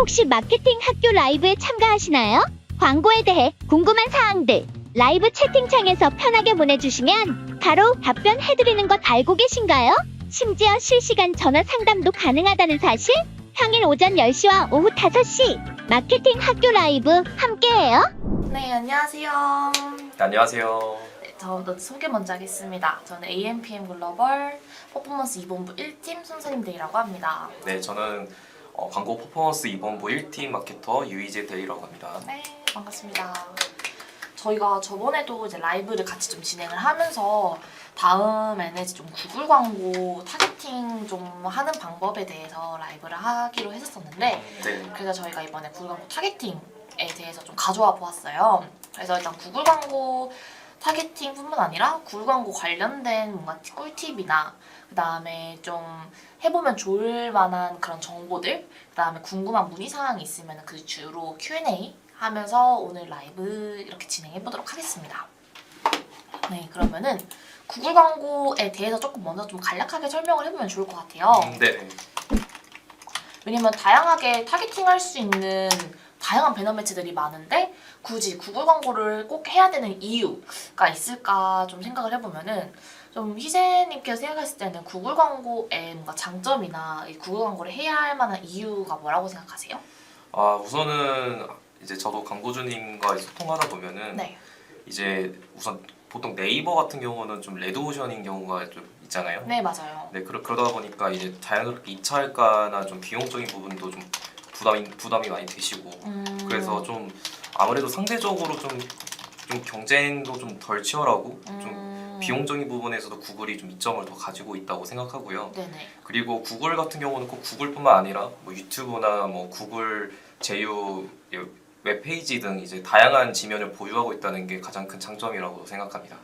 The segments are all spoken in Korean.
혹시 마케팅 학교 라이브에 참가하시나요? 광고에 대해 궁금한 사항들 라이브 채팅창에서 편하게 보내주시면 바로 답변해드리는 것 알고 계신가요? 심지어 실시간 전화 상담도 가능하다는 사실? 평일 오전 10시와 오후 5시 마케팅 학교 라이브 함께해요. 네, 안녕하세요. 네, 안녕하세요. 네, 저부터 소개 먼저 하겠습니다. 저는 AMPM 글로벌 퍼포먼스 2본부 1팀 손선임대이라고 합니다. 네, 저는 광고 퍼포먼스 2본부 1팀 마케터 유이재 대리라고 합니다. 네, 반갑습니다. 저희가 저번에도 이제 라이브를 같이 좀 진행을 하면서 다음에는 이제 좀 구글 광고 타겟팅 좀 하는 방법에 대해서 라이브를 하기로 했었는데 네. 그래서 저희가 이번에 구글 광고 타겟팅에 대해서 좀 가져와 보았어요. 그래서 일단 구글 광고 타겟팅뿐만 아니라 구글 광고 관련된 뭔가 꿀팁이나 그 다음에 좀 해보면 좋을 만한 그런 정보들, 그 다음에 궁금한 문의사항이 있으면 그 주로 Q&A 하면서 오늘 라이브 이렇게 진행해 보도록 하겠습니다. 네, 그러면은 구글 광고에 대해서 조금 먼저 좀 간략하게 설명을 해보면 좋을 것 같아요. 네. 왜냐면 다양하게 타겟팅할 수 있는 다양한 배너 매체들이 많은데 굳이 구글 광고를 꼭 해야 되는 이유가 있을까 좀 생각을 해보면은 좀 희재님께서 생각했을 때는 구글 광고의 뭔가 장점이나 이 구글 광고를 해야 할 만한 이유가 뭐라고 생각하세요? 우선은 이제 저도 광고주님과 소통하다 보면은 네. 이제 우선 보통 네이버 같은 경우는 좀 레드오션인 경우가 좀 있잖아요. 네, 맞아요. 네, 그러다 보니까 이제 자연스럽게 입찰가나 좀 비용적인 부분도 좀 부담이 많이 되시고 그래서 좀 아무래도 상대적으로 좀 경쟁도 좀 덜 치열하고 좀 비용적인 부분에서도 구글이 좀 이점을 더 가지고 있다고 생각하고요. 네네. 그리고 구글 같은 경우는 꼭 구글뿐만 아니라 뭐 유튜브나 뭐 구글 제휴 웹페이지 등 이제 다양한 지면을 보유하고 있다는 게 가장 큰 장점이라고 생각합니다.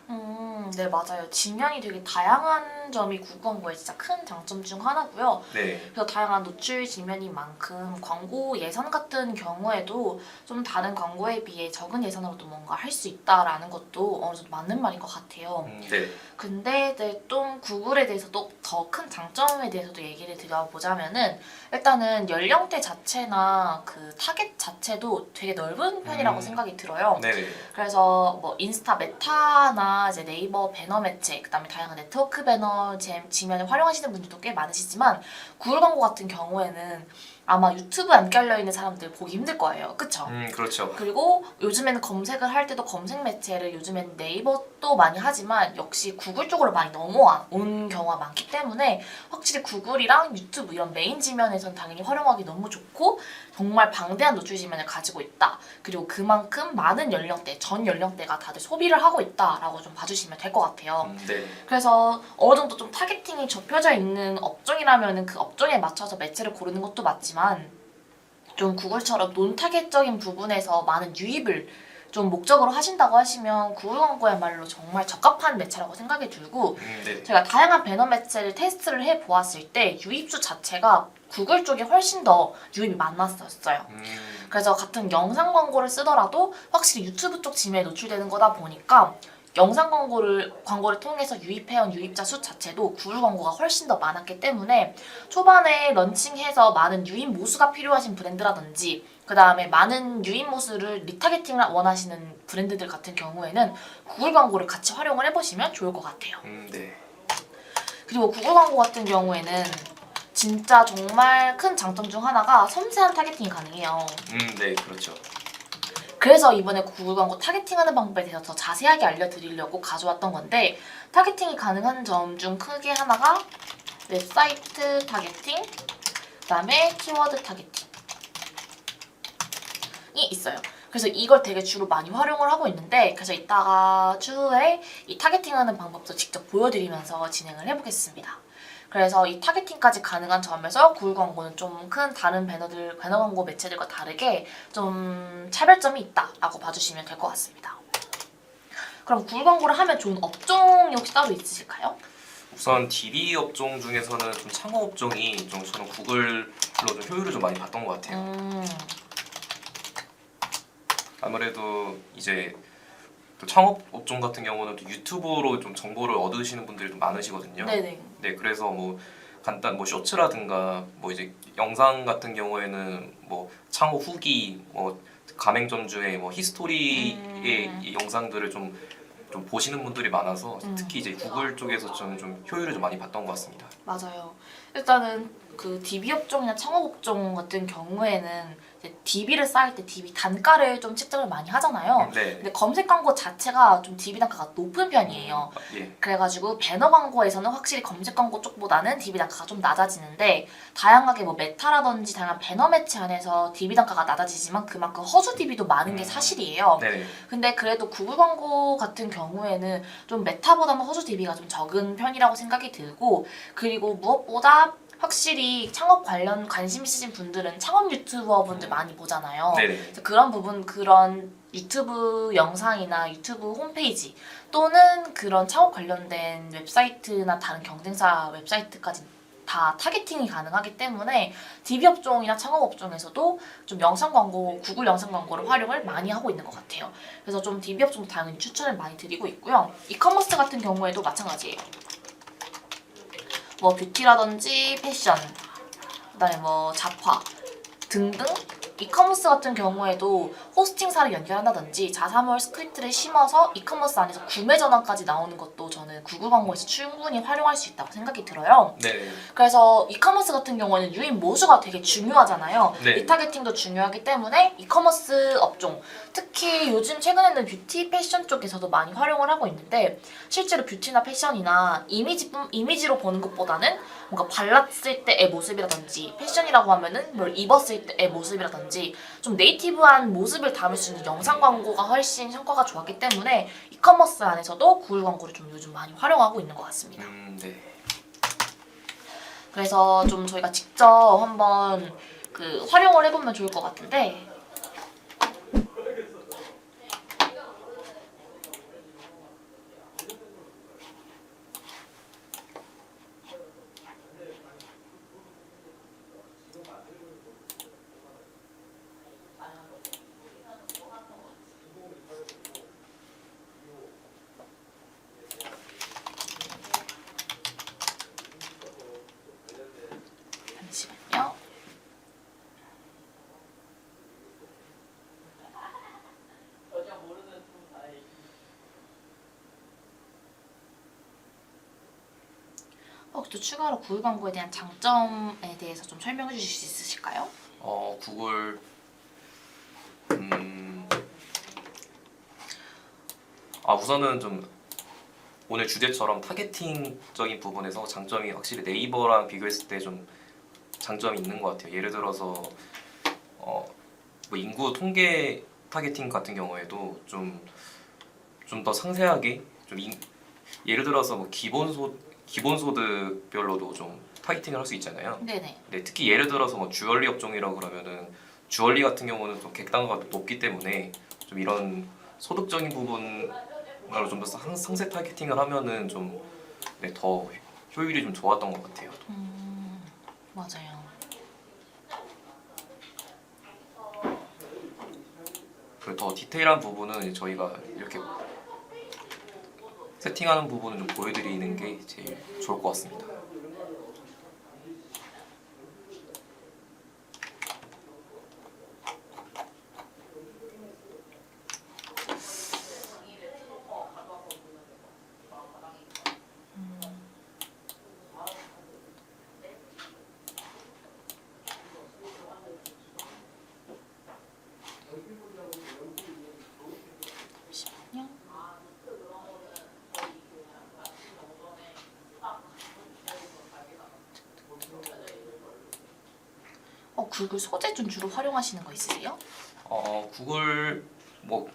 네, 맞아요. 지면이 되게 다양한 점이 구글 광고의 진짜 큰 장점 중 하나고요. 네. 그래서 다양한 노출 지면인 만큼 광고 예산 같은 경우에도 좀 다른 광고에 비해 적은 예산으로도 뭔가 할 수 있다라는 것도 어느 정도 맞는 말인 것 같아요. 네. 근데 네, 좀 구글에 대해서도 더 큰 장점에 대해서도 얘기를 드려보자면은 일단은 연령대 자체나 그 타겟 자체도 되게 넓은 편이라고 생각이 들어요. 네. 그래서 뭐 인스타 메타나 이제 네이버 배너 매체, 그다음에 다양한 네트워크 배너 지면을 활용하시는 분들도 꽤 많으시지만 구글 광고 같은 경우에는 아마 유튜브에 안 깔려 있는 사람들 보기 힘들 거예요. 그쵸? 그렇죠. 그리고 요즘에는 검색을 할 때도 검색 매체를 요즘엔 네이버도 많이 하지만 역시 구글 쪽으로 많이 넘어온 경우가 많기 때문에 확실히 구글이랑 유튜브 이런 메인 지면에서는 당연히 활용하기 너무 좋고 정말 방대한 노출 지면을 가지고 있다. 그리고 그만큼 많은 연령대, 전 연령대가 다들 소비를 하고 있다라고 좀 봐주시면 될 것 같아요. 네. 그래서 어느 정도 좀 타겟팅이 좁혀져 있는 업종이라면은 그 업종에 맞춰서 매체를 고르는 것도 맞지만 좀 구글처럼 논타겟적인 부분에서 많은 유입을 좀 목적으로 하신다고 하시면 구글 광고야말로 정말 적합한 매체라고 생각이 들고 네. 제가 다양한 배너 매체를 테스트를 해보았을 때 유입수 자체가 구글 쪽이 훨씬 더 유입이 많았었어요. 그래서 같은 영상 광고를 쓰더라도 확실히 유튜브 쪽 지면에 노출되는 거다 보니까 영상 광고를 통해서 유입해온 유입자 수 자체도 구글 광고가 훨씬 더 많았기 때문에 초반에 런칭해서 많은 유입 모수가 필요하신 브랜드라든지 그 다음에 많은 유입 모수를 리타게팅을 원하시는 브랜드들 같은 경우에는 구글 광고를 같이 활용을 해보시면 좋을 것 같아요. 네. 그리고 구글 광고 같은 경우에는 진짜 정말 큰 장점 중 하나가 섬세한 타겟팅이 가능해요. 네, 그렇죠. 그래서 이번에 구글 광고 타겟팅하는 방법에 대해서 더 자세하게 알려드리려고 가져왔던 건데 타겟팅이 가능한 점 중 크게 하나가 웹사이트 타겟팅, 그 다음에 키워드 타겟팅이 있어요. 그래서 이걸 되게 주로 많이 활용을 하고 있는데 그래서 이따가 추후에 이 타겟팅하는 방법도 직접 보여드리면서 진행을 해보겠습니다. 그래서 이 타겟팅까지 가능한 점에서 구글 광고는 좀 큰 다른 배너 광고 매체들과 다르게 좀 차별점이 있다라고 봐주시면 될 것 같습니다. 그럼 구글 광고를 하면 좋은 업종이 혹시 따로 있으실까요? 우선 DB 업종 중에서는 좀 창업 업종이 좀 저는 구글로 좀 효율을 좀 많이 봤던 것 같아요. 아무래도 이제 또 창업 업종 같은 경우는 또 유튜브로 좀 정보를 얻으시는 분들이 좀 많으시거든요. 네네. 네, 그래서 뭐 간단 뭐 쇼츠라든가 뭐 이제 영상 같은 경우에는 뭐 창업 후기 뭐 가맹점주의 뭐 히스토리의 이 영상들을 좀 보시는 분들이 많아서 특히 이제 구글 쪽에서 좀 효율을 좀 많이 봤던 것 같습니다. 맞아요. 일단은 그 DB 업종이나 창업 업종 같은 경우에는 이제 DB를 쌓을 때 DB 단가를 좀 측정을 많이 하잖아요. 네. 근데 검색 광고 자체가 좀 DB 단가가 높은 편이에요. 예. 그래가지고 배너 광고에서는 확실히 검색 광고 쪽보다는 DB 단가가 좀 낮아지는데 다양하게 뭐 메타라든지 다양한 배너 매체 안에서 DB 단가가 낮아지지만 그만큼 허수 DB도 많은 게 사실이에요. 네. 근데 그래도 구글 광고 같은 경우에는 좀 메타보다는 허수 DB가 좀 적은 편이라고 생각이 들고 그리고 무엇보다 확실히 창업 관련 관심 있으신 분들은 창업 유튜버 분들 많이 보잖아요. 네. 그래서 그런 부분 그런 유튜브 영상이나 유튜브 홈페이지 또는 그런 창업 관련된 웹사이트나 다른 경쟁사 웹사이트까지 다 타겟팅이 가능하기 때문에 DB 업종이나 창업 업종에서도 좀 영상 광고, 구글 영상 광고를 활용을 많이 하고 있는 것 같아요. 그래서 좀 DB 업종도 당연히 추천을 많이 드리고 있고요. 이커머스 같은 경우에도 마찬가지예요. 뭐 뷰티라든지 패션, 그다음에 뭐 잡화 등등 이커머스 같은 경우에도 호스팅사를 연결한다든지 자사몰 스크립트를 심어서 이커머스 안에서 구매 전환까지 나오는 것도 저는 구글 광고에서 충분히 활용할 수 있다고 생각이 들어요. 네. 그래서 이커머스 같은 경우에는 유입 모수가 되게 중요하잖아요. 네. 리타겟팅도 중요하기 때문에 이커머스 업종, 특히 요즘 최근에는 뷰티 패션 쪽에서도 많이 활용을 하고 있는데 실제로 뷰티나 패션이나 이미지로 보는 것보다는 뭔가 발랐을 때의 모습이라든지 패션이라고 하면은 뭘 입었을 때의 모습이라든지 좀 네이티브한 모습을 담을 수 있는 영상 광고가 훨씬 성과가 좋았기 때문에 이커머스 안에서도 구글 광고를 좀 요즘 많이 활용하고 있는 것 같습니다. 네. 그래서 좀 저희가 직접 한번 그 활용을 해보면 좋을 것 같은데 잠시만요. 혹시 또 추가로 구글 광고에 대한 장점에 대해서 좀 설명해 주실 수 있으실까요? 구글 우선은 좀 오늘 주제처럼 타겟팅적인 부분에서 장점이 확실히 네이버랑 비교했을 때 좀 장점이 있는 것 같아요. 예를 들어서 뭐 인구 통계 타겟팅 같은 경우에도 좀 더 상세하게 예를 들어서 뭐 기본소득별로도 좀 타겟팅을 할 수 있잖아요. 네네. 네, 특히 예를 들어서 뭐 주얼리 업종이라고 그러면은 주얼리 같은 경우는 좀 객단가가 높기 때문에 좀 이런 소득적인 부분으로 좀 더 상세 타겟팅을 하면은 좀 더 효율이 좀 좋았던 것 같아요. 맞아요. 그리고 더 디테일한 부분은 저희가 이렇게 세팅하는 부분을 좀 보여드리는 게 제일 좋을 것 같습니다. 잠시만요. 구글 소재 좀 주로 활용하시는 거 있으세요? 구글 뭐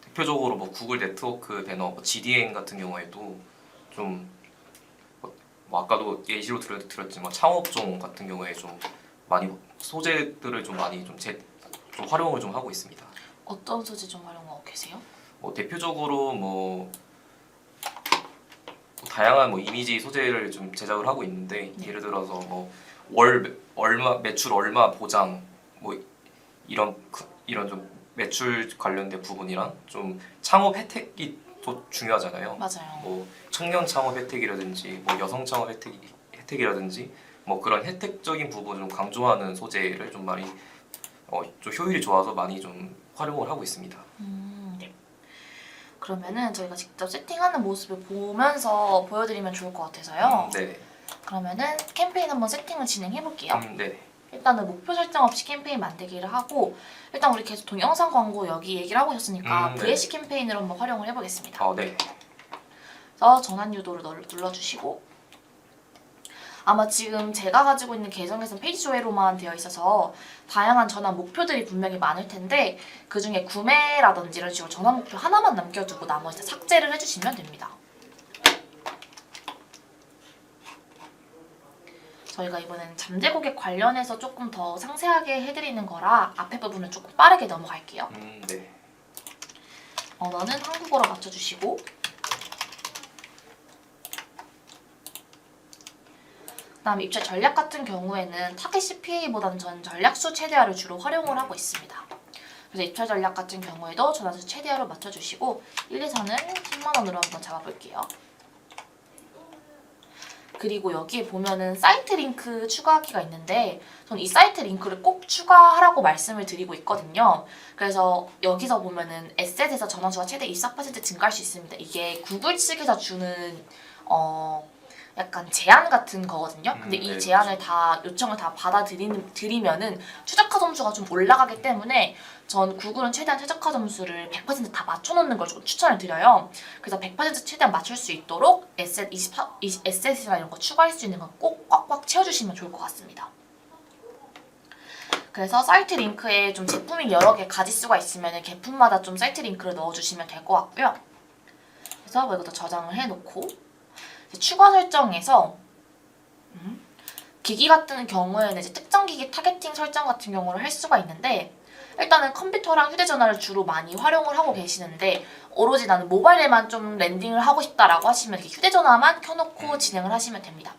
대표적으로 뭐 구글 네트워크 배너 뭐 GDN 같은 경우에도 좀 뭐 아까도 예시로 드렸지만 창업종 같은 경우에 좀 많이 소재들을 좀 많이 좀 활용을 좀 하고 있습니다. 어떤 소재 좀 활용하고 계세요? 뭐 대표적으로 뭐 다양한 뭐 이미지 소재를 좀 제작을 하고 있는데 예를 들어서 뭐 얼마 매출 얼마 보장 뭐 이런 좀 매출 관련된 부분이랑 좀 창업 혜택이 또 중요하잖아요. 맞아요. 뭐 청년 창업 혜택이라든지 뭐 여성 창업 혜택이라든지 뭐 그런 혜택적인 부분을 좀 강조하는 소재를 좀 많이 좀 효율이 좋아서 많이 좀 활용을 하고 있습니다. 네. 그러면은 저희가 직접 세팅하는 모습을 보면서 보여드리면 좋을 것 같아서요. 네. 그러면은 캠페인 한번 세팅을 진행해 볼게요. 네. 일단은 목표 설정 없이 캠페인 만들기를 하고, 일단 우리 계속 동영상 광고 여기 얘기를 하고 있었으니까 네. VAC 캠페인으로 한번 활용을 해보겠습니다. 네. 그래서 전환 유도를 눌러주시고, 아마 지금 제가 가지고 있는 계정에서는 페이지 조회로만 되어 있어서 다양한 전환 목표들이 분명히 많을 텐데, 그 중에 구매라든지 이런 식으로 전환 목표 하나만 남겨두고 나머지 다 삭제를 해주시면 됩니다. 저희가 이번에는 잠재 고객 관련해서 조금 더 상세하게 해드리는 거라 앞에 부분을 조금 빠르게 넘어갈게요. 네. 언어는 한국어로 맞춰주시고, 그다음 입체 전략 같은 경우에는 타겟 CPA보다는 저는 전략수 최대화를 주로 활용을 하고 있습니다. 그래서 입체 전략 같은 경우에도 전환수 최대화로 맞춰주시고 1, 2선은 10만 원으로 한번 잡아볼게요. 그리고 여기에 보면은 사이트 링크 추가하기가 있는데 전 이 사이트 링크를 꼭 추가하라고 말씀을 드리고 있거든요. 그래서 여기서 보면은 에셋에서 전환수가 최대 24% 증가할 수 있습니다. 이게 구글 측에서 주는 약간 제한 같은 거거든요. 근데 이 네, 제한을 다 요청을 다 받아들이면은 최적화 점수가 좀 올라가기 때문에 전 구글은 최대한 최적화 점수를 100%다 맞춰놓는 걸 조금 추천을 드려요. 그래서 100% 최대한 맞출 수 있도록 에셋이나 이런 거 추가할 수 있는 건 꼭 꽉꽉 채워주시면 좋을 것 같습니다. 그래서 사이트 링크에 좀 제품이 여러 개 가짓수가 있으면 제품마다 좀 사이트 링크를 넣어주시면 될 것 같고요. 그래서 뭐 이것도 저장을 해놓고 추가 설정에서 기기 같은 경우에는 이제 특정 기기 타겟팅 설정 같은 경우를 할 수가 있는데, 일단은 컴퓨터랑 휴대전화를 주로 많이 활용을 하고 계시는데 오로지 나는 모바일에만 좀 랜딩을 하고 싶다라고 하시면 이렇게 휴대전화만 켜놓고 진행을 하시면 됩니다.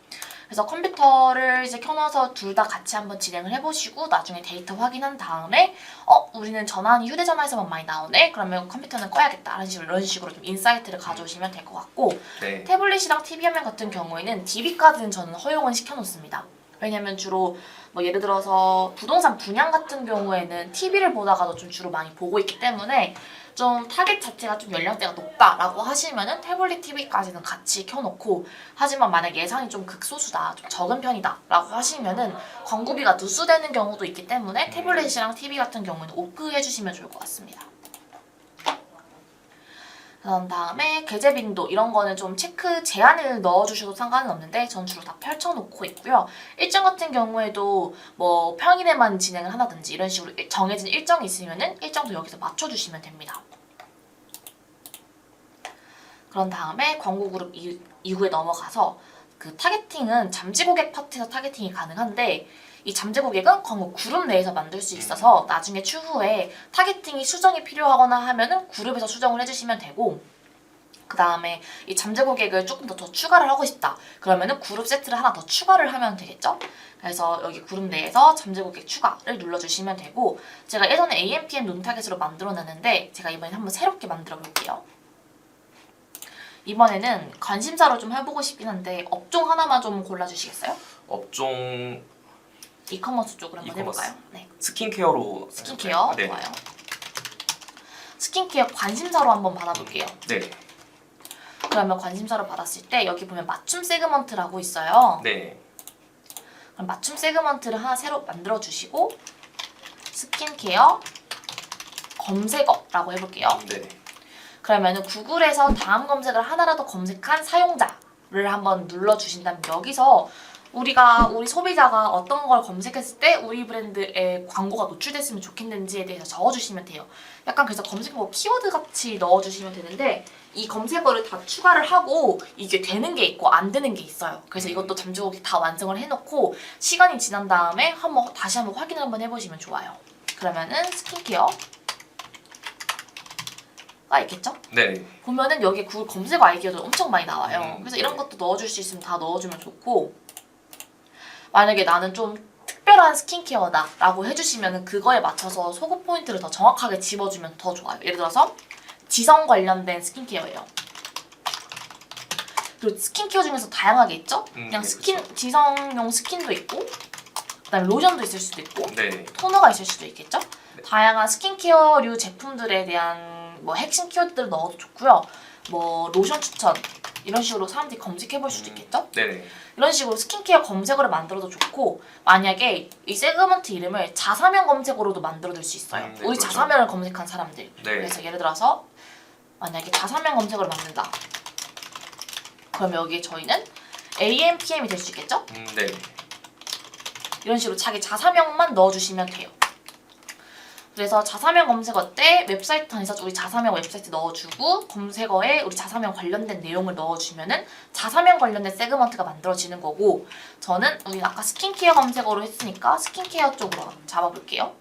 그래서 컴퓨터를 이제 켜놔서 둘 다 같이 한번 진행을 해보시고 나중에 데이터 확인한 다음에 우리는 전환이 휴대전화에서만 많이 나오네? 그러면 컴퓨터는 꺼야겠다. 이런 식으로 좀 인사이트를 가져오시면 될 것 같고, 네. 태블릿이랑 TV 화면 같은 경우에는 DB까지는 저는 허용은 시켜놓습니다. 왜냐면 주로 뭐 예를 들어서 부동산 분양 같은 경우에는 TV를 보다가도 좀 주로 많이 보고 있기 때문에 좀 타겟 자체가 좀 연령대가 높다라고 하시면은 태블릿 TV까지는 같이 켜놓고, 하지만 만약 예산이 좀 극소수다, 좀 적은 편이다 라고 하시면은 광고비가 누수되는 경우도 있기 때문에 태블릿이랑 TV 같은 경우는 오프 해주시면 좋을 것 같습니다. 그런 다음에 게재 빈도 이런 거는 좀 체크 제한을 넣어주셔도 상관은 없는데 전 주로 다 펼쳐놓고 있고요. 일정 같은 경우에도 뭐 평일에만 진행을 하나든지 이런 식으로 정해진 일정이 있으면은 일정도 여기서 맞춰주시면 됩니다. 그런 다음에 광고 그룹 이후에 넘어가서 그 타겟팅은 잠재 고객 파트에서 타겟팅이 가능한데, 이 잠재 고객은 광고 그룹 내에서 만들 수 있어서 나중에 추후에 타겟팅이 수정이 필요하거나 하면은 그룹에서 수정을 해주시면 되고, 그 다음에 이 잠재 고객을 조금 더 추가를 하고 싶다 그러면은 그룹 세트를 하나 더 추가를 하면 되겠죠. 그래서 여기 그룹 내에서 잠재 고객 추가를 눌러주시면 되고, 제가 예전에 AMPM 논타겟으로 만들어놨는데 제가 이번에 한번 새롭게 만들어 볼게요. 이번에는 관심사로 좀 해보고 싶긴 한데 업종 하나만 좀 골라주시겠어요? 업종 이커머스 쪽으로 한번 이커머스. 해볼까요? 네. 스킨케어로 스킨케어 네. 좋아요. 스킨케어 관심사로 한번 받아볼게요. 네. 그러면 관심사로 받았을 때 여기 보면 맞춤 세그먼트라고 있어요. 네. 그럼 맞춤 세그먼트를 하나 새로 만들어 주시고 스킨케어 검색어라고 해볼게요. 네. 그러면은 구글에서 다음 검색을 하나라도 검색한 사용자를 한번 눌러주신다면 여기서 우리 소비자가 어떤 걸 검색했을 때 우리 브랜드의 광고가 노출됐으면 좋겠는지에 대해서 적어주시면 돼요. 약간 그래서 검색어 키워드 같이 넣어주시면 되는데, 이 검색어를 다 추가를 하고 이게 되는 게 있고 안 되는 게 있어요. 그래서 이것도 잠재 고객 다 완성을 해놓고 시간이 지난 다음에 다시 한번 확인을 한번 해보시면 좋아요. 그러면은 스킨케어 가 있겠죠? 네. 보면은 여기 구글 검색 아이디어도 엄청 많이 나와요. 그래서 이런 것도 넣어줄 수 있으면 다 넣어주면 좋고, 만약에 나는 좀 특별한 스킨케어다 라고 해주시면 그거에 맞춰서 소구 포인트를 더 정확하게 집어주면 더 좋아요. 예를 들어서 지성 관련된 스킨케어예요. 그리고 스킨케어 중에서 다양하게 있죠? 그냥 네, 스킨, 그쵸. 지성용 스킨도 있고 그다음에 로션도 있을 수도 있고 네. 토너가 있을 수도 있겠죠? 네. 다양한 스킨케어류 제품들에 대한 뭐 핵심 키워드를 넣어도 좋고요. 뭐 로션 추천 이런 식으로 사람들이 검색해볼 수도 있겠죠? 네네. 이런 식으로 스킨케어 검색어를 만들어도 좋고 만약에 이 세그먼트 이름을 자사면 검색어로도 만들어둘 수 있어요. 네, 우리 그렇죠. 자사면을 검색한 사람들. 네. 그래서 예를 들어서 만약에 자사면 검색어를 만든다. 그럼 여기에 저희는 AM, PM이 될 수 있겠죠? 네. 이런 식으로 자기 자사명만 넣어주시면 돼요. 그래서 자사명 검색어 때 웹사이트 안에서 우리 자사명 웹사이트 넣어주고 검색어에 우리 자사명 관련된 내용을 넣어주면은 자사명 관련된 세그먼트가 만들어지는 거고 저는 우리 아까 스킨케어 검색어로 했으니까 스킨케어 쪽으로 잡아볼게요.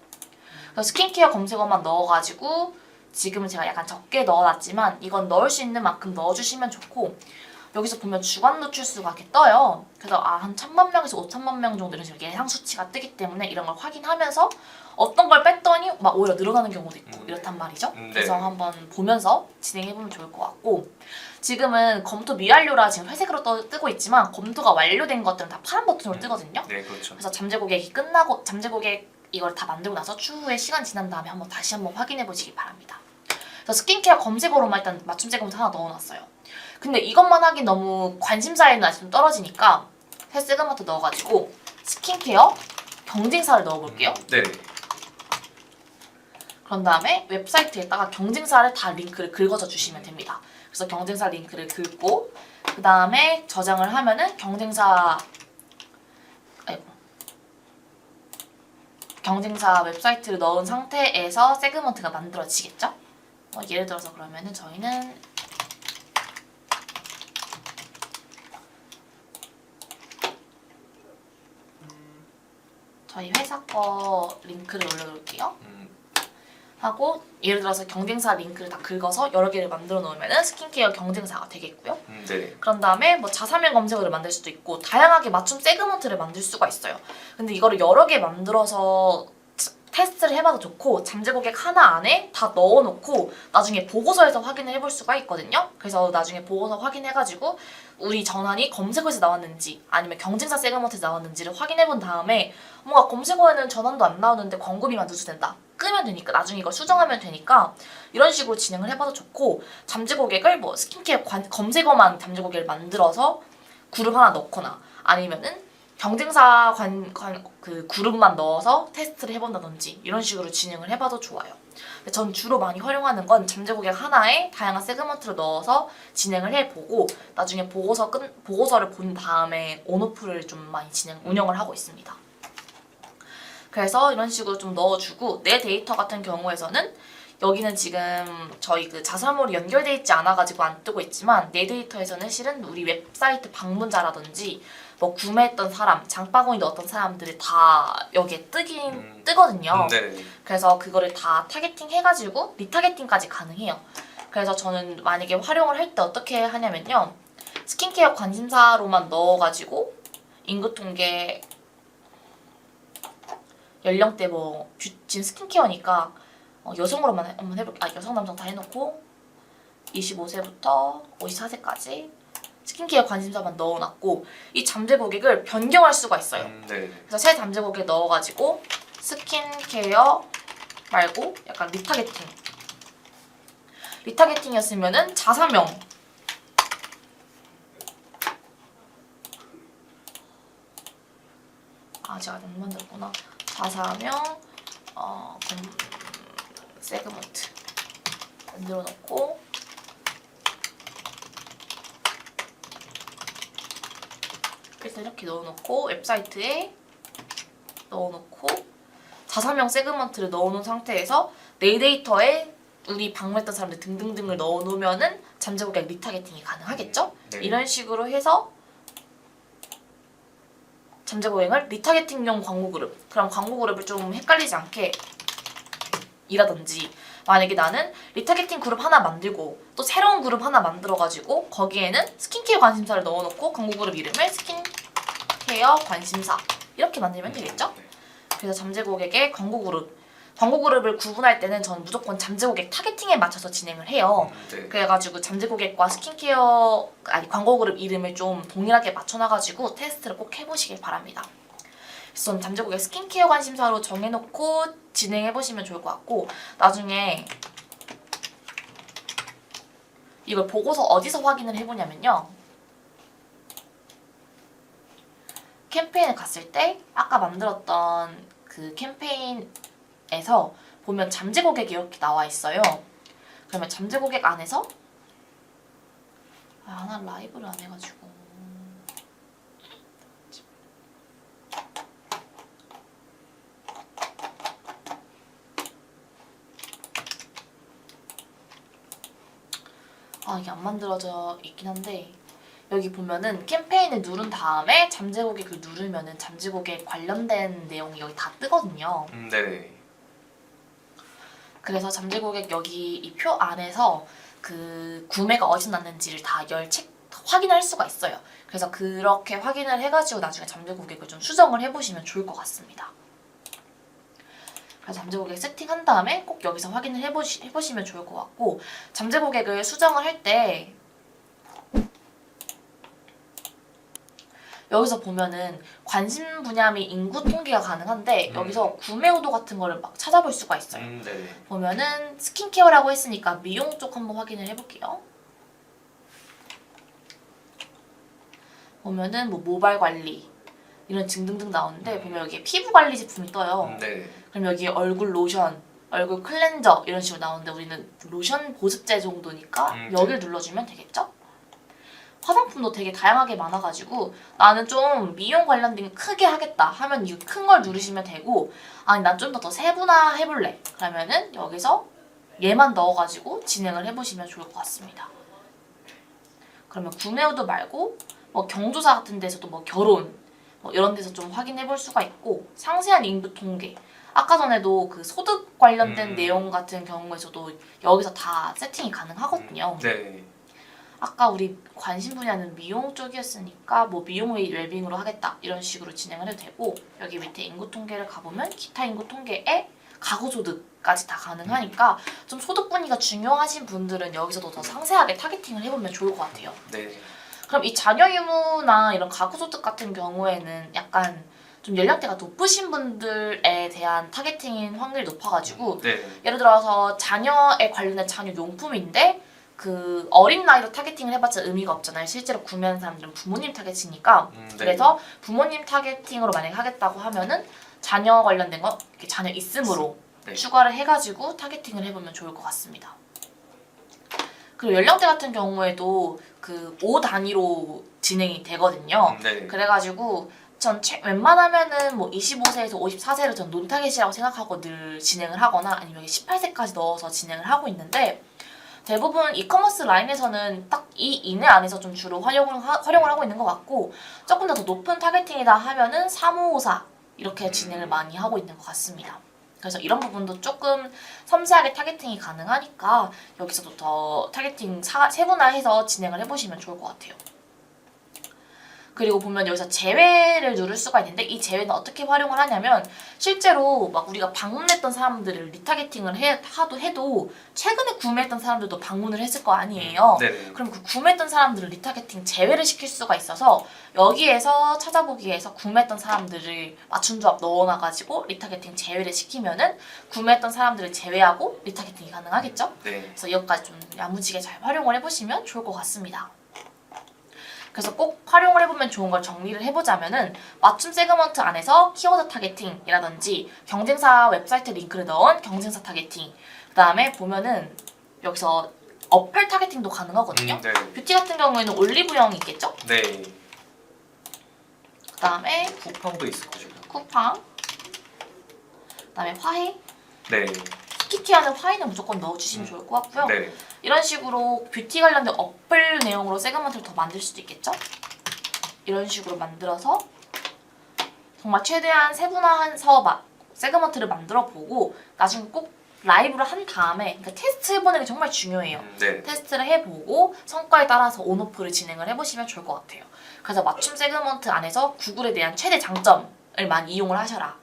그래서 스킨케어 검색어만 넣어가지고 지금은 제가 약간 적게 넣어놨지만 이건 넣을 수 있는 만큼 넣어주시면 좋고 여기서 보면 주간 노출수가 이렇게 떠요. 그래서 한 1000만 명에서 5천만 명 정도 이런 식으로 예상 수치가 뜨기 때문에 이런 걸 확인하면서 어떤 걸 뺐더니 막 오히려 늘어나는 경우도 있고 이렇단 말이죠. 네. 그래서 한번 보면서 진행해보면 좋을 것 같고 지금은 검토 미완료라 지금 회색으로 뜨고 있지만 검토가 완료된 것들은 다 파란 버튼으로 뜨거든요. 네, 그렇죠. 그래서 잠재 고객이 끝나고 잠재 고객 이걸 다 만들고 나서 추후에 시간 지난 다음에 다시 한번 확인해 보시기 바랍니다. 그래서 스킨케어 검색어로만 일단 맞춤 세그먼트 하나 넣어놨어요. 근데 이것만 하긴 너무 관심사에는 아직 좀 떨어지니까 새 세그먼트 넣어가지고 스킨케어 경쟁사를 넣어볼게요. 네. 그런 다음에 웹사이트에다가 경쟁사를 다 링크를 긁어서 주시면 됩니다. 그래서 경쟁사 링크를 긁고 그 다음에 저장을 하면은 경쟁사 웹사이트를 넣은 상태에서 세그먼트가 만들어지겠죠? 예를 들어서 그러면은 저희는 저희 회사 거 링크를 올려놓을게요. 하고 예를 들어서 경쟁사 링크를 다 긁어서 여러 개를 만들어 놓으면은 스킨케어 경쟁사가 되겠고요. 네. 그런 다음에 뭐 자사면 검색어를 만들 수도 있고 다양하게 맞춤 세그먼트를 만들 수가 있어요. 근데 이거를 여러 개 만들어서 테스트를 해봐도 좋고 잠재 고객 하나 안에 다 넣어놓고 나중에 보고서에서 확인을 해볼 수가 있거든요. 그래서 나중에 보고서 확인해가지고 우리 전환이 검색어에서 나왔는지 아니면 경쟁사 세그먼트에서 나왔는지를 확인해본 다음에 뭔가 검색어에는 전환도 안 나오는데 광고비만 누수된다. 끄면 되니까 나중에 이걸 수정하면 되니까 이런 식으로 진행을 해봐도 좋고 잠재 고객을 뭐 스킨케어 검색어만 잠재 고객을 만들어서 그룹 하나 넣거나 아니면은 경쟁사 그 그룹만 넣어서 테스트를 해본다든지 이런 식으로 진행을 해봐도 좋아요. 전 주로 많이 활용하는 건 잠재 고객 하나에 다양한 세그먼트를 넣어서 진행을 해보고 나중에 보고서를 본 다음에 온오프를 좀 많이 운영을 하고 있습니다. 그래서 이런 식으로 좀 넣어주고 내 데이터 같은 경우에서는 여기는 지금 저희 그 자사몰이 연결돼 있지 않아가지고 안 뜨고 있지만 내 데이터에서는 실은 우리 웹사이트 방문자라든지 뭐 구매했던 사람, 장바구니 넣었던 사람들이 다 여기에 뜨거든요. 네. 그래서 그거를 다 타겟팅 해가지고 리타겟팅까지 가능해요. 그래서 저는 만약에 활용을 할 때 어떻게 하냐면요. 스킨케어 관심사로만 넣어가지고 인구 통계 연령대 뭐 지금 스킨케어니까 여성으로만 한번 해볼게요. 여성 남성 다 해놓고 25세부터 54세까지 스킨케어 관심사만 넣어놨고 이 잠재 고객을 변경할 수가 있어요. 네. 그래서 새 잠재 고객 넣어가지고 스킨케어 말고 약간 리타겟팅이었으면은 자사명 제가 잘못 만들었구나. 자사명 세그먼트 만들어 놓고 일단 이렇게 넣어놓고 웹사이트에 넣어놓고 자사명 세그먼트를 넣어놓은 상태에서 내 데이터에 우리 방문했던 사람들 등등등을 넣어놓으면은 잠재 고객 리타겟팅이 가능하겠죠? 네. 이런 식으로 해서 잠재 고객을 리타겟팅용 광고 그룹 그럼 광고 그룹을 좀 헷갈리지 않게 이라든지 만약에 나는 리타겟팅 그룹 하나 만들고 또 새로운 그룹 하나 만들어가지고 거기에는 스킨케어 관심사를 넣어놓고 광고 그룹 이름을 스킨케어 관심사 이렇게 만들면 되겠죠? 그래서 잠재 고객의 광고 그룹 광고 그룹을 구분할 때는 저는 무조건 잠재 고객 타겟팅에 맞춰서 진행을 해요. 네. 그래가지고 잠재 고객과 스킨케어 광고 그룹 이름을 좀 동일하게 맞춰놔가지고 테스트를 꼭 해보시길 바랍니다. 그래서 저는 잠재 고객 스킨케어 관심사로 정해놓고 진행해보시면 좋을 것 같고, 나중에 이걸 보고서 어디서 확인을 해보냐면요. 캠페인을 갔을 때 아까 만들었던 그 캠페인에서 보면 잠재 고객이 이렇게 나와 있어요. 그러면 잠재 고객 안에서 난 라이브를 안 해가지고 이게 안 만들어져 있긴 한데, 여기 보면은 캠페인을 누른 다음에 잠재 고객을 누르면은 잠재 고객 관련된 내용이 여기 다 뜨거든요. 네. 그래서 잠재 고객 여기 이 표 안에서 그 구매가 어디서 났는지를 다 확인할 수가 있어요. 그래서 그렇게 확인을 해가지고 나중에 잠재 고객을 좀 수정을 해보시면 좋을 것 같습니다. 그래서 잠재 고객 세팅한 다음에 꼭 여기서 확인을 해보시면 좋을 것 같고, 잠재 고객을 수정을 할 때 여기서 보면은 관심 분야 및 인구 통계가 가능한데 여기서 구매 의도 같은 거를 막 찾아볼 수가 있어요. 네. 보면은 스킨케어라고 했으니까 미용 쪽 한번 확인을 해볼게요. 보면은 뭐 모발 관리 이런 등등등 나오는데 보면 여기에 피부 관리 제품이 떠요. 네. 그럼 여기에 얼굴 로션, 얼굴 클렌저 이런 식으로 나오는데 우리는 로션 보습제 정도니까 여기를 눌러주면 되겠죠? 화장품도 되게 다양하게 많아가지고 나는 좀 미용 관련된 게 크게 하겠다 하면 이 큰 걸 누르시면 되고, 아니 난 좀 더 세분화 해볼래 그러면은 여기서 얘만 넣어가지고 진행을 해보시면 좋을 것 같습니다. 그러면 구매 의도 말고 뭐 경조사 같은 데서도 뭐 결혼 뭐 이런 데서 좀 확인해 볼 수가 있고, 상세한 인구 통계 아까 전에도 그 소득 관련된 내용 같은 경우에서도 여기서 다 세팅이 가능하거든요. 네. 아까 우리 관심 분야는 미용 쪽이었으니까 뭐 미용 웰빙으로 하겠다 이런 식으로 진행을 해도 되고, 여기 밑에 인구 통계를 가보면 기타 인구 통계에 가구 소득까지 다 가능하니까 좀 소득 분위기가 중요하신 분들은 여기서도 더 상세하게 타겟팅을 해보면 좋을 것 같아요. 네. 그럼 이 자녀 유무나 이런 가구 소득 같은 경우에는 약간 좀 연령대가 높으신 분들에 대한 타겟팅인 확률이 높아가지고 네. 예를 들어서 자녀에 관련된 자녀 용품인데 그 어린 나이로 타겟팅을 해봤자 의미가 없잖아요. 실제로 구매하는 사람들은 부모님 타겟이니까. 네. 그래서 부모님 타겟팅으로 만약에 하겠다고 하면은 자녀 관련된 거 이렇게 자녀 있음으로 네. 추가를 해가지고 타겟팅을 해보면 좋을 것 같습니다. 그리고 연령대 같은 경우에도 그 5 단위로 진행이 되거든요. 네. 그래가지고 전 웬만하면은 뭐 25세에서 54세를 전 논타겟이라고 생각하고 늘 진행을 하거나 아니면 18세까지 넣어서 진행을 하고 있는데, 대부분 이커머스 라인에서는 딱 이 이내 안에서 좀 주로 활용을 하고 있는 것 같고, 조금 더 높은 타겟팅이다 하면은 3554 이렇게 진행을 많이 하고 있는 것 같습니다. 그래서 이런 부분도 조금 섬세하게 타겟팅이 가능하니까 여기서도 더 타겟팅 세분화해서 진행을 해보시면 좋을 것 같아요. 그리고 보면 여기서 제외를 누를 수가 있는데, 이 제외는 어떻게 활용을 하냐면 실제로 막 우리가 방문했던 사람들을 리타겟팅을 해도 최근에 구매했던 사람들도 방문을 했을 거 아니에요. 네. 그럼 그 구매했던 사람들을 리타겟팅 제외를 시킬 수가 있어서 여기에서 찾아보기에서 구매했던 사람들을 맞춤 조합 넣어놔가지고 리타겟팅 제외를 시키면은 구매했던 사람들을 제외하고 리타겟팅이 가능하겠죠? 네. 그래서 이것까지 좀 야무지게 잘 활용을 해보시면 좋을 것 같습니다. 그래서 꼭 활용을 해보면 좋은 걸 정리를 해보자면은 맞춤 세그먼트 안에서 키워드 타겟팅이라든지 경쟁사 웹사이트 링크를 넣은 경쟁사 타겟팅, 그 다음에 보면은 여기서 어플 타겟팅도 가능하거든요. 네. 뷰티 같은 경우에는 올리브영이 있겠죠? 네. 그 다음에 쿠팡도 있을 거죠. 쿠팡, 그 다음에 화해, 네. 스키티하는 화해는 무조건 넣어주시면 좋을 것 같고요. 네. 이런 식으로 뷰티 관련된 어플 내용으로 세그먼트를 더 만들 수도 있겠죠? 이런 식으로 만들어서 정말 최대한 세분화해서 세그먼트를 만들어 보고 나중에 꼭 라이브를 한 다음에, 그러니까 테스트 해보는 게 정말 중요해요. 네. 테스트를 해보고 성과에 따라서 온오프를 진행을 해보시면 좋을 것 같아요. 그래서 맞춤 세그먼트 안에서 구글에 대한 최대 장점을 많이 이용을 하셔라.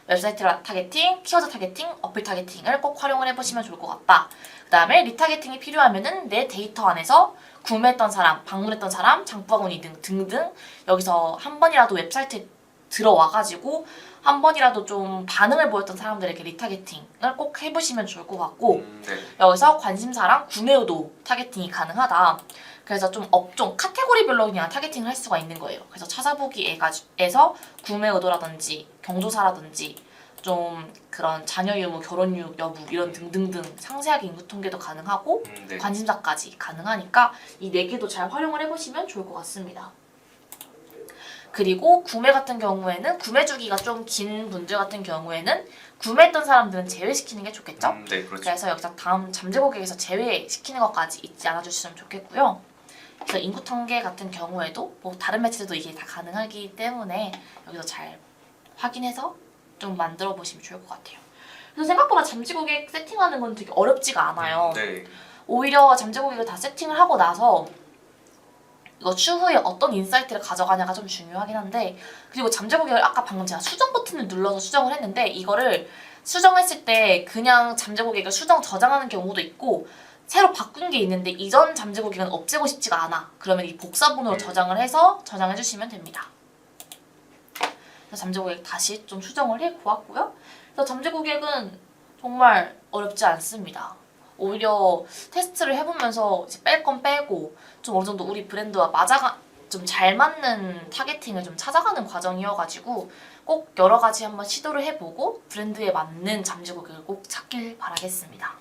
웹사이트 타겟팅, 키워드 타겟팅, 어플 타겟팅을 꼭 활용을 해보시면 좋을 것 같다. 그 다음에 리타겟팅이 필요하면은 내 데이터 안에서 구매했던 사람, 방문했던 사람, 장바구니 등등 여기서 한 번이라도 웹사이트에 들어와가지고 한 번이라도 좀 반응을 보였던 사람들에게 리타겟팅을 꼭 해보시면 좋을 것 같고 네. 여기서 관심사랑 구매 의도 타겟팅이 가능하다. 그래서 좀 업종, 카테고리별로 그냥 타겟팅을 할 수가 있는 거예요. 그래서 찾아보기에서 구매 의도라든지 경조사라든지 좀 그런 자녀 유무, 결혼 여부 이런 등등등 상세하게 인구 통계도 가능하고 네. 관심사까지 가능하니까 이 4개도 잘 활용을 해보시면 좋을 것 같습니다. 그리고 구매 같은 경우에는 구매 주기가 좀 긴 분들 같은 경우에는 구매했던 사람들은 제외시키는 게 좋겠죠? 네, 그렇죠. 그래서 여기서 다음 잠재 고객에서 제외시키는 것까지 잊지 않아 주시면 좋겠고요. 그래서 인구 통계 같은 경우에도 뭐 다른 매체들도 이게 다 가능하기 때문에 여기서 잘 확인해서 좀 만들어 보시면 좋을 것 같아요. 그래서 생각보다 잠재 고객 세팅하는 건 되게 어렵지가 않아요. 네. 오히려 잠재 고객을 다 세팅을 하고 나서 이거 추후에 어떤 인사이트를 가져가냐가 좀 중요하긴 한데 그리고 잠재 고객을 아까 방금 제가 수정 버튼을 눌러서 수정을 했는데 이거를 수정했을 때 그냥 잠재 고객을 수정 저장하는 경우도 있고 새로 바꾼 게 있는데 이전 잠재 고객은 없애고 싶지가 않아. 그러면 이 복사본으로 저장을 해서 저장해 주시면 됩니다. 그래서 잠재 고객 다시 좀 수정을 해 보았고요. 그래서 잠재 고객은 정말 어렵지 않습니다. 오히려 테스트를 해보면서 이제 뺄 건 빼고 좀 어느 정도 우리 브랜드와 좀 잘 맞는 타겟팅을 좀 찾아가는 과정이어가지고 꼭 여러 가지 한번 시도를 해보고 브랜드에 맞는 잠재 고객을 꼭 찾길 바라겠습니다.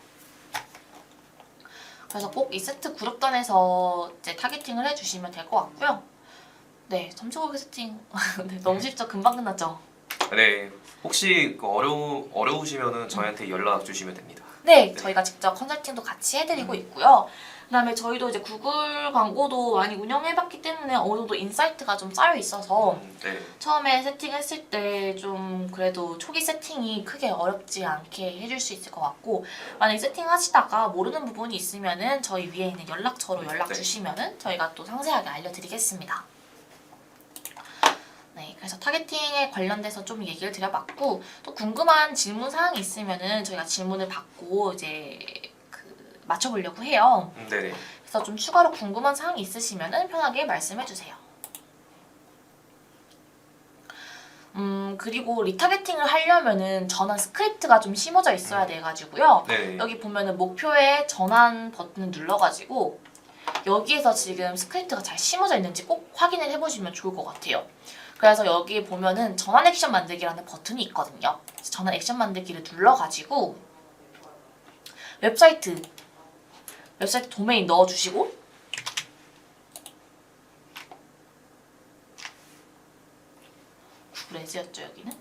그래서 꼭 이 세트 그룹단에서 이제 타겟팅을 해주시면 될 것 같고요. 네, 잠재 고객 세팅 네, 너무 쉽죠? 금방 끝났죠? 네. 혹시 어려우시면은 저희한테 연락 주시면 됩니다. 네, 저희가 직접 컨설팅도 같이 해드리고 있고요. 그다음에 저희도 이제 구글 광고도 많이 운영해봤기 때문에 어느 정도 인사이트가 좀 쌓여 있어서 네. 처음에 세팅했을 때 좀 그래도 초기 세팅이 크게 어렵지 않게 해줄 수 있을 것 같고 만약에 세팅하시다가 모르는 부분이 있으면은 저희 위에 있는 연락처로 연락 네. 주시면은 저희가 또 상세하게 알려드리겠습니다. 네, 그래서 타겟팅에 관련돼서 좀 얘기를 드려봤고 또 궁금한 질문 사항이 있으면은 저희가 질문을 받고 이제 맞춰보려고 해요. 네네. 그래서 좀 추가로 궁금한 사항이 있으시면은 편하게 말씀해주세요. 그리고 리타겟팅을 하려면은 전환 스크립트가 좀 심어져 있어야 돼가지고요. 네. 여기 보면은 목표에 전환 버튼을 눌러가지고 여기에서 지금 스크립트가 잘 심어져 있는지 꼭 확인을 해보시면 좋을 것 같아요. 그래서 여기 보면은 전환 액션 만들기라는 버튼이 있거든요. 전환 액션 만들기를 눌러가지고 웹사이트 도메인 넣어주시고 구글 에즈였죠 여기는.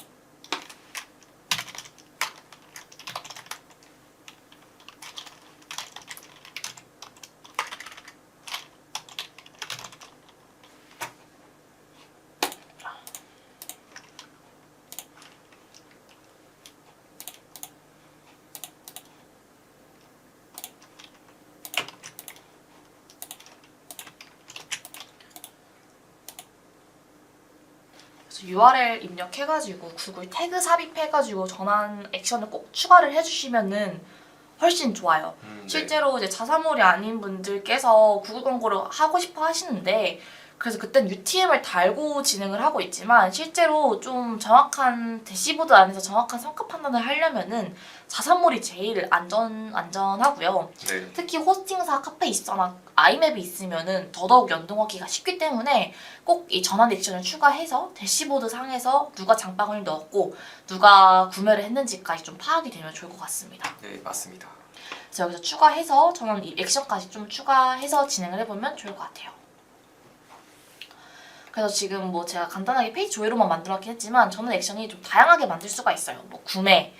URL 입력해가지고 구글 태그 삽입해가지고 전환 액션을 꼭 추가를 해주시면은 훨씬 좋아요. 네. 실제로 이제 자사몰이 아닌 분들께서 구글 광고를 하고 싶어 하시는데 그래서 그땐 UTM을 달고 진행을 하고 있지만 실제로 좀 정확한 대시보드 안에서 정확한 성과 판단을 하려면은 자사몰이 제일 안전하고요. 네. 특히 호스팅사 카페24나 아이맵이 있으면은 더더욱 연동하기가 쉽기 때문에 꼭 이 전환 액션을 추가해서 대시보드 상에서 누가 장바구니를 넣었고 누가 구매를 했는지까지 좀 파악이 되면 좋을 것 같습니다. 네, 맞습니다. 그래서 여기서 추가해서 전환 이 액션까지 좀 추가해서 진행을 해보면 좋을 것 같아요. 그래서 지금 뭐 제가 간단하게 페이지 조회로만 만들었긴 했지만 전환 액션이 좀 다양하게 만들 수가 있어요. 뭐 구매,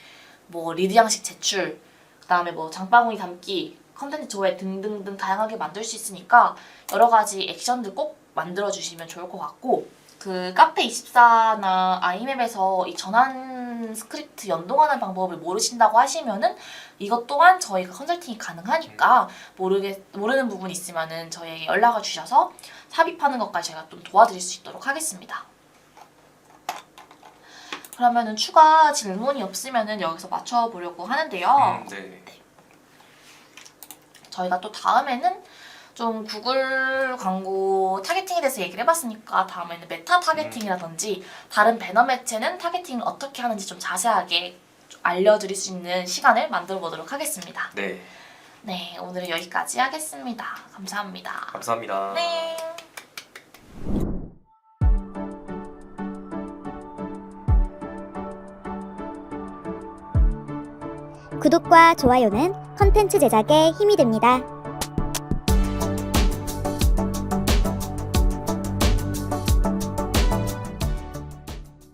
뭐 리드 양식 제출, 그다음에 뭐 장바구니 담기, 컨텐츠 조회 등등등 다양하게 만들 수 있으니까 여러 가지 액션들 꼭 만들어 주시면 좋을 것 같고 그 카페24나 아이맵에서 이 전환 스크립트 연동하는 방법을 모르신다고 하시면은 이것 또한 저희가 컨설팅이 가능하니까 모르는 부분이 있으면은 저희에게 연락을 주셔서 삽입하는 것까지 제가 좀 도와드릴 수 있도록 하겠습니다. 그러면은 추가 질문이 없으면은 여기서 맞춰보려고 하는데요. 네. 저희가 또 다음에는 좀 구글 광고 타겟팅에 대해서 얘기를 해봤으니까 다음에는 메타 타겟팅이라든지 다른 배너 매체는 타겟팅을 어떻게 하는지 좀 자세하게 좀 알려드릴 수 있는 시간을 만들어 보도록 하겠습니다. 네. 네, 오늘은 여기까지 하겠습니다. 감사합니다. 감사합니다. 네. 구독과 좋아요는 컨텐츠 제작에 힘이 됩니다.